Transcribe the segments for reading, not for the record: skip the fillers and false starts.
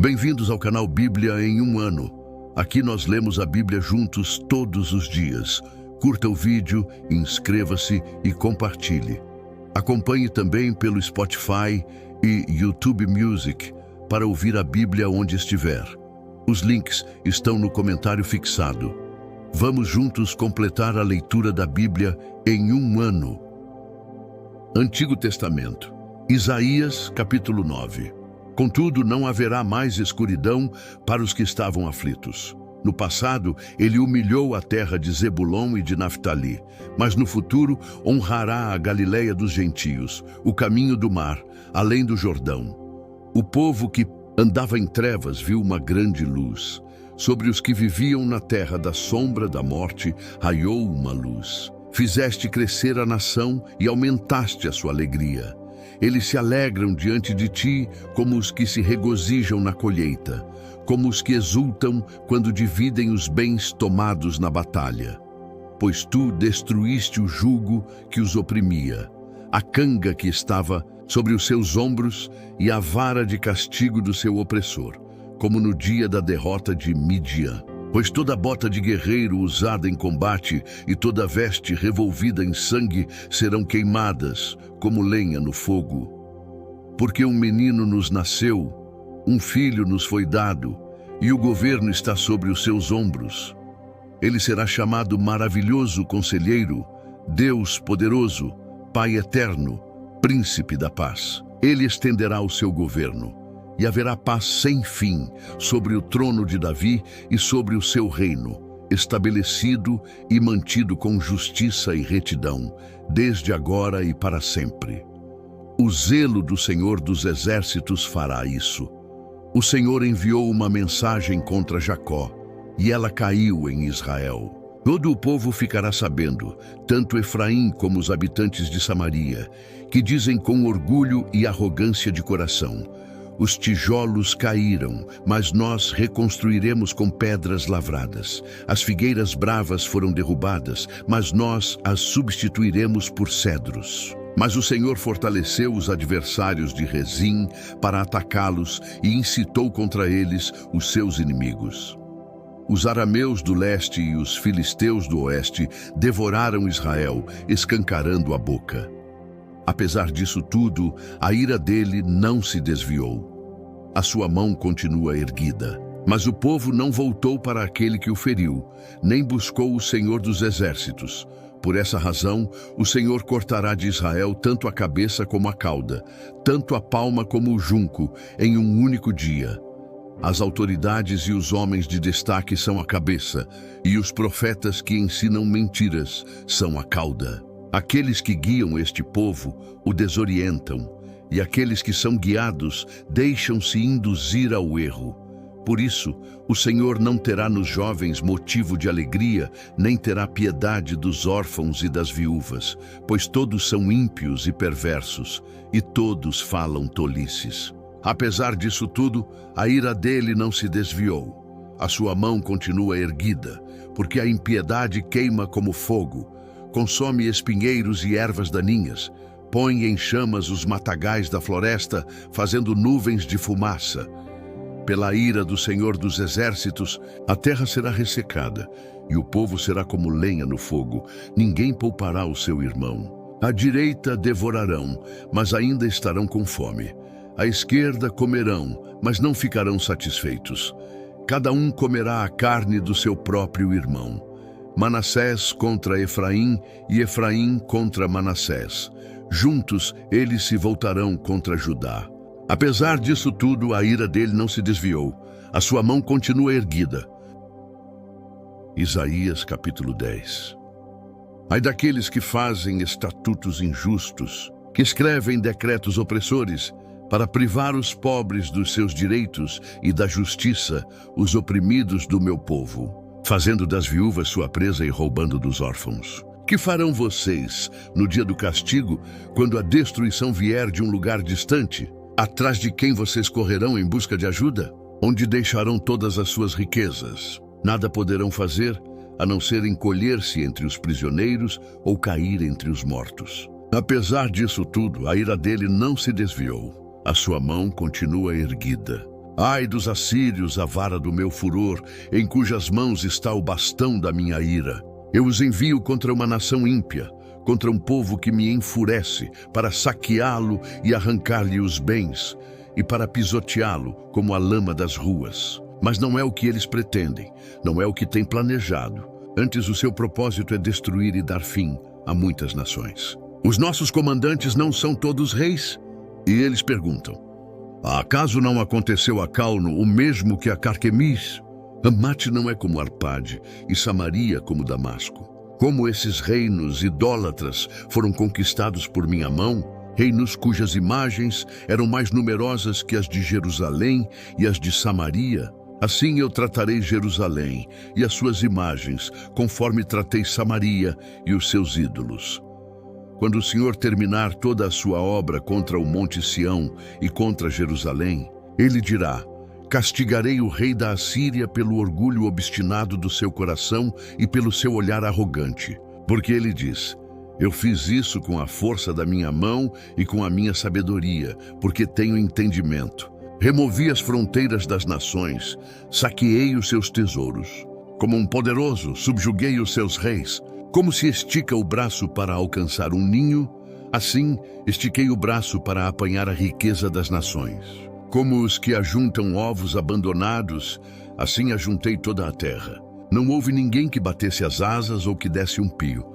Bem-vindos ao canal Bíblia em um ano. Aqui nós lemos a Bíblia juntos todos os dias. Curta o vídeo, inscreva-se e compartilhe. Acompanhe também pelo Spotify e YouTube Music para ouvir a Bíblia onde estiver. Os links estão no comentário fixado. Vamos juntos completar a leitura da Bíblia em um ano. Antigo Testamento, Isaías, capítulo 9. Contudo, não haverá mais escuridão para os que estavam aflitos. No passado, ele humilhou a terra de Zebulon e de Naftali, mas no futuro honrará a Galileia dos gentios, o caminho do mar, além do Jordão. O povo que andava em trevas viu uma grande luz. Sobre os que viviam na terra da sombra da morte, raiou uma luz. Fizeste crescer a nação e aumentaste a sua alegria. Eles se alegram diante de ti como os que se regozijam na colheita, como os que exultam quando dividem os bens tomados na batalha. Pois tu destruíste o jugo que os oprimia, a canga que estava sobre os seus ombros e a vara de castigo do seu opressor, como no dia da derrota de Midian. Pois toda bota de guerreiro usada em combate e toda veste revolvida em sangue serão queimadas, como lenha no fogo. Porque um menino nos nasceu, um filho nos foi dado, e o governo está sobre os seus ombros. Ele será chamado Maravilhoso Conselheiro, Deus Poderoso, Pai Eterno, Príncipe da Paz. Ele estenderá o seu governo, e haverá paz sem fim sobre o trono de Davi e sobre o seu reino, estabelecido e mantido com justiça e retidão, desde agora e para sempre. O zelo do Senhor dos Exércitos fará isso. O Senhor enviou uma mensagem contra Jacó, e ela caiu em Israel. Todo o povo ficará sabendo, tanto Efraim como os habitantes de Samaria, que dizem com orgulho e arrogância de coração: os tijolos caíram, mas nós reconstruiremos com pedras lavradas. As figueiras bravas foram derrubadas, mas nós as substituiremos por cedros. Mas o Senhor fortaleceu os adversários de Rezim para atacá-los e incitou contra eles os seus inimigos. Os arameus do leste e os filisteus do oeste devoraram Israel, escancarando a boca. Apesar disso tudo, a ira dele não se desviou. A sua mão continua erguida. Mas o povo não voltou para aquele que o feriu, nem buscou o Senhor dos Exércitos. Por essa razão, o Senhor cortará de Israel tanto a cabeça como a cauda, tanto a palma como o junco, em um único dia. As autoridades e os homens de destaque são a cabeça, e os profetas que ensinam mentiras são a cauda. Aqueles que guiam este povo o desorientam, e aqueles que são guiados deixam-se induzir ao erro. Por isso, o Senhor não terá nos jovens motivo de alegria, nem terá piedade dos órfãos e das viúvas, pois todos são ímpios e perversos, e todos falam tolices. Apesar disso tudo, a ira dele não se desviou. A sua mão continua erguida, porque a impiedade queima como fogo, consome espinheiros e ervas daninhas, põe em chamas os matagais da floresta, fazendo nuvens de fumaça. Pela ira do Senhor dos Exércitos, a terra será ressecada, e o povo será como lenha no fogo. Ninguém poupará o seu irmão. À direita devorarão, mas ainda estarão com fome. À esquerda comerão, mas não ficarão satisfeitos. Cada um comerá a carne do seu próprio irmão. Manassés contra Efraim e Efraim contra Manassés. Juntos eles se voltarão contra Judá. Apesar disso tudo, a ira dele não se desviou. A sua mão continua erguida. Isaías capítulo 10. Ai daqueles que fazem estatutos injustos, que escrevem decretos opressores, para privar os pobres dos seus direitos e da justiça, os oprimidos do meu povo, fazendo das viúvas sua presa e roubando dos órfãos. Que farão vocês no dia do castigo, quando a destruição vier de um lugar distante? Atrás de quem vocês correrão em busca de ajuda? Onde deixarão todas as suas riquezas? Nada poderão fazer, a não ser encolher-se entre os prisioneiros ou cair entre os mortos. Apesar disso tudo, a ira dele não se desviou. A sua mão continua erguida. Ai dos assírios, a vara do meu furor, em cujas mãos está o bastão da minha ira. Eu os envio contra uma nação ímpia, contra um povo que me enfurece, para saqueá-lo e arrancar-lhe os bens, e para pisoteá-lo como a lama das ruas. Mas não é o que eles pretendem, não é o que têm planejado. Antes, o seu propósito é destruir e dar fim a muitas nações. Os nossos comandantes não são todos reis? E eles perguntam: acaso não aconteceu a Calno o mesmo que a Carquemis? Amate não é como Arpade, e Samaria como Damasco. Como esses reinos idólatras foram conquistados por minha mão, reinos cujas imagens eram mais numerosas que as de Jerusalém e as de Samaria, assim eu tratarei Jerusalém e as suas imagens, conforme tratei Samaria e os seus ídolos. Quando o Senhor terminar toda a sua obra contra o Monte Sião e contra Jerusalém, ele dirá: castigarei o rei da Assíria pelo orgulho obstinado do seu coração e pelo seu olhar arrogante. Porque ele diz: eu fiz isso com a força da minha mão e com a minha sabedoria, porque tenho entendimento. Removi as fronteiras das nações, saqueei os seus tesouros. Como um poderoso, subjuguei os seus reis. Como se estica o braço para alcançar um ninho, assim estiquei o braço para apanhar a riqueza das nações. Como os que ajuntam ovos abandonados, assim ajuntei toda a terra. Não houve ninguém que batesse as asas ou que desse um pio.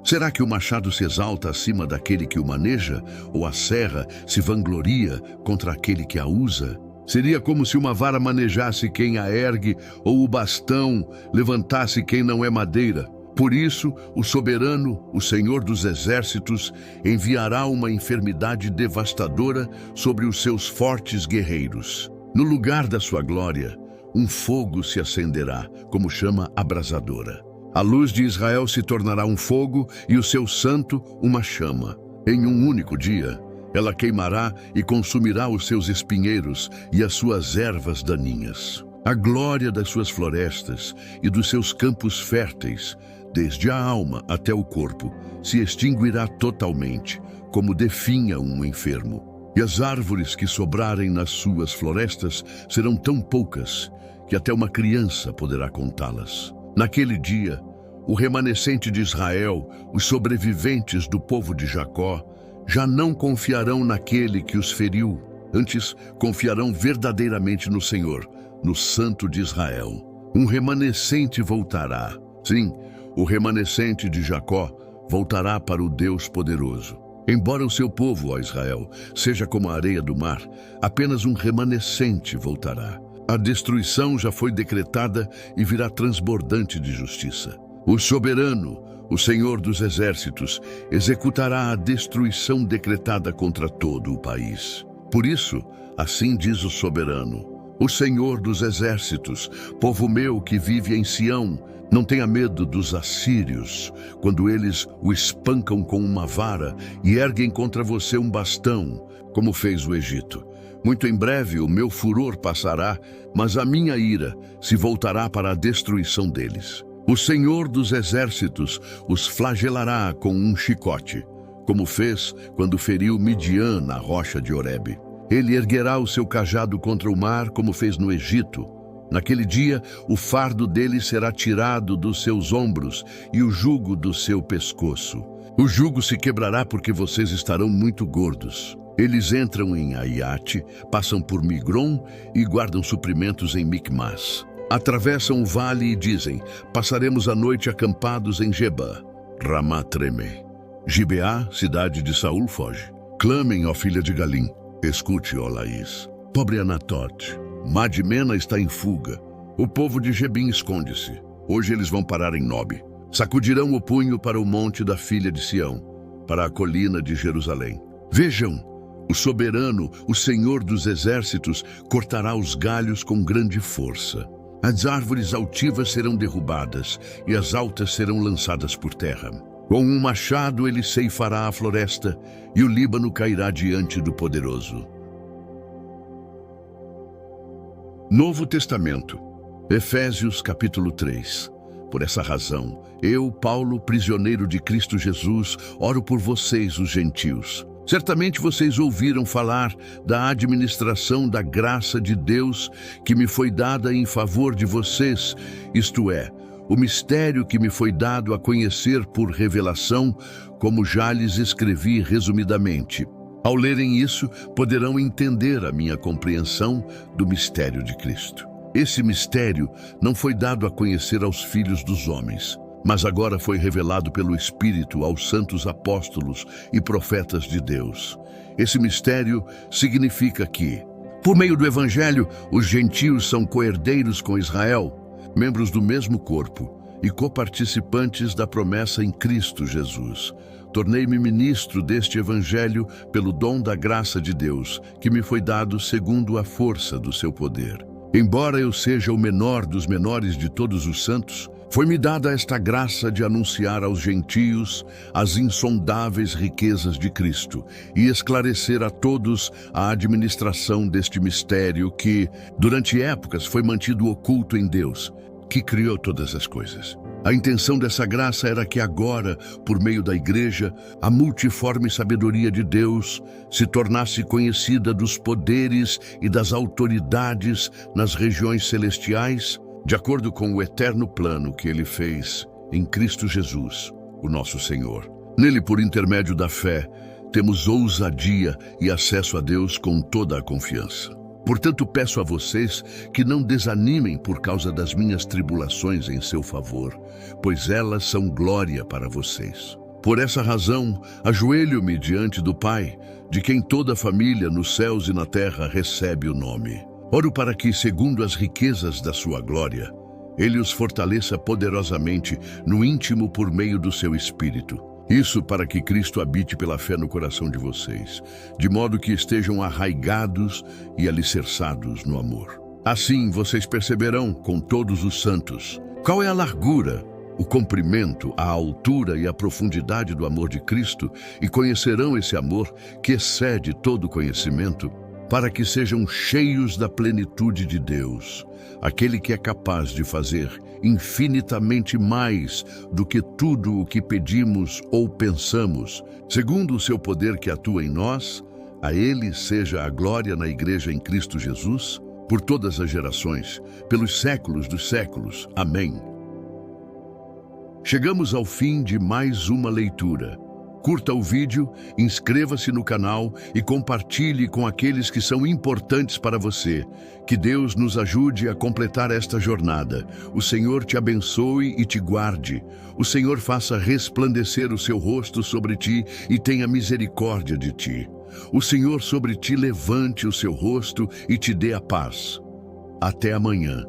Será que o machado se exalta acima daquele que o maneja, ou a serra se vangloria contra aquele que a usa? Seria como se uma vara manejasse quem a ergue, ou o bastão levantasse quem não é madeira. Por isso, o soberano, o Senhor dos exércitos, enviará uma enfermidade devastadora sobre os seus fortes guerreiros. No lugar da sua glória, um fogo se acenderá, como chama abrasadora. A luz de Israel se tornará um fogo e o seu santo uma chama. Em um único dia, ela queimará e consumirá os seus espinheiros e as suas ervas daninhas. A glória das suas florestas e dos seus campos férteis, desde a alma até o corpo, se extinguirá totalmente, como definha um enfermo. E as árvores que sobrarem nas suas florestas serão tão poucas que até uma criança poderá contá-las. Naquele dia, o remanescente de Israel, os sobreviventes do povo de Jacó, já não confiarão naquele que os feriu, antes confiarão verdadeiramente no Senhor, no Santo de Israel. Um remanescente voltará. Sim, o remanescente de Jacó voltará para o Deus poderoso. Embora o seu povo, ó Israel, seja como a areia do mar, apenas um remanescente voltará. A destruição já foi decretada e virá transbordante de justiça. O soberano, o Senhor dos exércitos, executará a destruição decretada contra todo o país. Por isso, assim diz o soberano, o Senhor dos exércitos, povo meu que vive em Sião, não tenha medo dos assírios, quando eles o espancam com uma vara e erguem contra você um bastão, como fez o Egito. Muito em breve o meu furor passará, mas a minha ira se voltará para a destruição deles. O Senhor dos exércitos os flagelará com um chicote, como fez quando feriu Midian na rocha de Horebe. Ele erguerá o seu cajado contra o mar, como fez no Egito. Naquele dia, o fardo dele será tirado dos seus ombros e o jugo do seu pescoço. O jugo se quebrará porque vocês estarão muito gordos. Eles entram em Aiate, passam por Migron e guardam suprimentos em Micmas. Atravessam o vale e dizem, passaremos a noite acampados em Geba. Ramá treme. Gibeá, cidade de Saul, foge. Clamem, ó filha de Galim. Escute, ó Laís. Pobre Anatote. Madmena está em fuga. O povo de Gebim esconde-se. Hoje eles vão parar em Nob. Sacudirão o punho para o monte da filha de Sião, para a colina de Jerusalém. Vejam, o soberano, o Senhor dos exércitos, cortará os galhos com grande força. As árvores altivas serão derrubadas e as altas serão lançadas por terra. Com um machado ele ceifará a floresta e o Líbano cairá diante do poderoso. Novo Testamento, Efésios capítulo 3. Por essa razão, eu, Paulo, prisioneiro de Cristo Jesus, oro por vocês, os gentios. Certamente vocês ouviram falar da administração da graça de Deus que me foi dada em favor de vocês, isto é, o mistério que me foi dado a conhecer por revelação, como já lhes escrevi resumidamente. Ao lerem isso, poderão entender a minha compreensão do mistério de Cristo. Esse mistério não foi dado a conhecer aos filhos dos homens, mas agora foi revelado pelo Espírito aos santos apóstolos e profetas de Deus. Esse mistério significa que, por meio do Evangelho, os gentios são coerdeiros com Israel, membros do mesmo corpo e coparticipantes da promessa em Cristo Jesus. Tornei-me ministro deste Evangelho pelo dom da graça de Deus, que me foi dado segundo a força do seu poder. Embora eu seja o menor dos menores de todos os santos, foi-me dada esta graça de anunciar aos gentios as insondáveis riquezas de Cristo e esclarecer a todos a administração deste mistério que, durante épocas, foi mantido oculto em Deus, que criou todas as coisas. A intenção dessa graça era que agora, por meio da Igreja, a multiforme sabedoria de Deus se tornasse conhecida dos poderes e das autoridades nas regiões celestiais, de acordo com o eterno plano que Ele fez em Cristo Jesus, o nosso Senhor. Nele, por intermédio da fé, temos ousadia e acesso a Deus com toda a confiança. Portanto, peço a vocês que não desanimem por causa das minhas tribulações em seu favor, pois elas são glória para vocês. Por essa razão, ajoelho-me diante do Pai, de quem toda a família nos céus e na terra recebe o nome. Oro para que, segundo as riquezas da sua glória, Ele os fortaleça poderosamente no íntimo por meio do seu Espírito. Isso para que Cristo habite pela fé no coração de vocês, de modo que estejam arraigados e alicerçados no amor. Assim vocês perceberão com todos os santos qual é a largura, o comprimento, a altura e a profundidade do amor de Cristo e conhecerão esse amor que excede todo conhecimento, para que sejam cheios da plenitude de Deus, aquele que é capaz de fazer infinitamente mais do que tudo o que pedimos ou pensamos, segundo o seu poder que atua em nós. A Ele seja a glória na Igreja em Cristo Jesus, por todas as gerações, pelos séculos dos séculos. Amém. Chegamos ao fim de mais uma leitura. Curta o vídeo, inscreva-se no canal e compartilhe com aqueles que são importantes para você. Que Deus nos ajude a completar esta jornada. O Senhor te abençoe e te guarde. O Senhor faça resplandecer o seu rosto sobre ti e tenha misericórdia de ti. O Senhor sobre ti levante o seu rosto e te dê a paz. Até amanhã.